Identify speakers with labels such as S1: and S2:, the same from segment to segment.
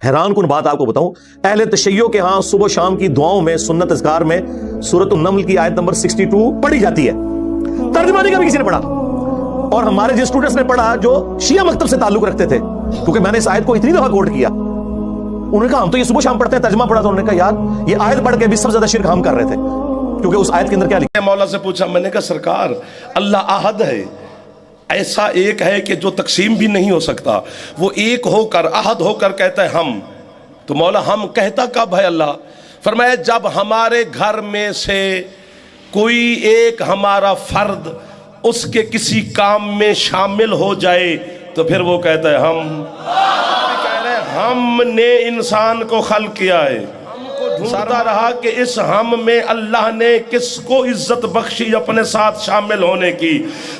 S1: حیران کن بات آپ کو بتاؤں، اہل تشیع کے ہاں صبح شام کی دعاؤں میں سنت اذکار میں سورۃ النمل کی آیت نمبر 62 پڑھی جاتی ہے، ترجمہ نہیں کبھی کسی نے پڑھا۔ اور ہمارے جس اسٹوڈنٹس نے پڑھا جو شیعہ مکتب سے تعلق رکھتے تھے، کیونکہ میں نے اس آیت کو اتنی دفعہ کوٹ کیا، انہوں نے کہا ہم تو یہ صبح شام پڑھتے ہیں، ترجمہ پڑھا تو انہوں نے کہا یار یہ آیت پڑھ کے بھی سب سے زیادہ شرک ہم کر رہے تھے، کیونکہ اس آیت کے اندر کیا لکھا ہے؟
S2: مولا سے پوچھا، میں نے کہا سرکار اللہ احد ہے، ایسا ایک ہے کہ جو تقسیم بھی نہیں ہو سکتا، وہ ایک ہو کر احد ہو کر کہتا ہے ہم، تو مولا ہم کہتا کب ہے اللہ؟ فرمایا جب ہمارے گھر میں سے کوئی ایک ہمارا فرد اس کے کسی کام میں شامل ہو جائے تو پھر وہ کہتا ہے ہم۔ کہہ رہے ہیں ہم نے انسان کو خلق کیا ہے، ڈھونڈتا رہا کہ اس ہم میں اللہ نے کس کو عزت بخشی اپنے ساتھ شامل ہونے کی،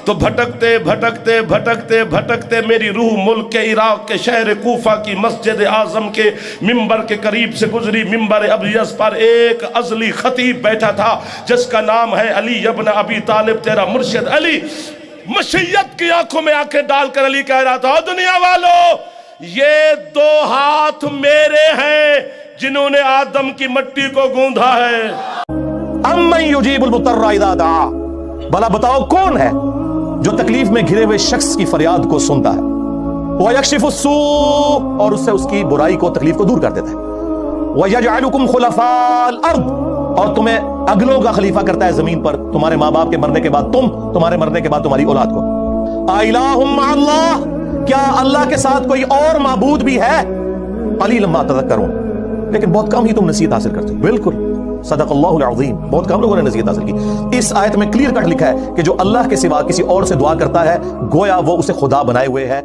S2: تو بھٹکتے بھٹکتے بھٹکتے بھٹکتے میری روح ملک کے عراق کے شہر کوفہ کی مسجد اعظم کے ممبر کے قریب سے گزری۔ ممبر ابریز پر ایک ازلی خطیب بیٹھا تھا جس کا نام ہے علی ابن ابی طالب، تیرا مرشد علی۔ مشیت کی آنکھوں میں آنکھیں ڈال کر علی کہہ رہا تھا، دنیا والو یہ دو ہاتھ میرے ہیں جنہوں نے آدم کی مٹی کو گوندھا ہے۔
S1: امن یجیب المضطر اذا دعا، بھلا بتاؤ کون ہے جو تکلیف میں گھرے ہوئے شخص کی فریاد کو سنتا ہے، ویکشف السوء، اور اس سے اس کی برائی کو تکلیف کو دور کر دیتا ہے، ویجعلکم خلفاء الارض، اور تمہیں اگلوں کا خلیفہ کرتا ہے زمین پر، تمہارے ماں باپ کے مرنے کے بعد تم، تمہارے مرنے کے بعد تمہاری اولاد کو۔ الہ مع اللہ، کیا اللہ کے ساتھ کوئی اور معبود بھی ہے؟ قلیلا ما تذکرون، لیکن بہت کم ہی تم نصیحت حاصل کرتے ہو۔ بالکل صدق اللہ العظیم، بہت کم لوگوں نے نصیحت حاصل کی۔ اس آیت میں کلیئر کٹ لکھا ہے کہ جو اللہ کے سوا کسی اور سے دعا کرتا ہے گویا وہ اسے خدا بنائے ہوئے ہے۔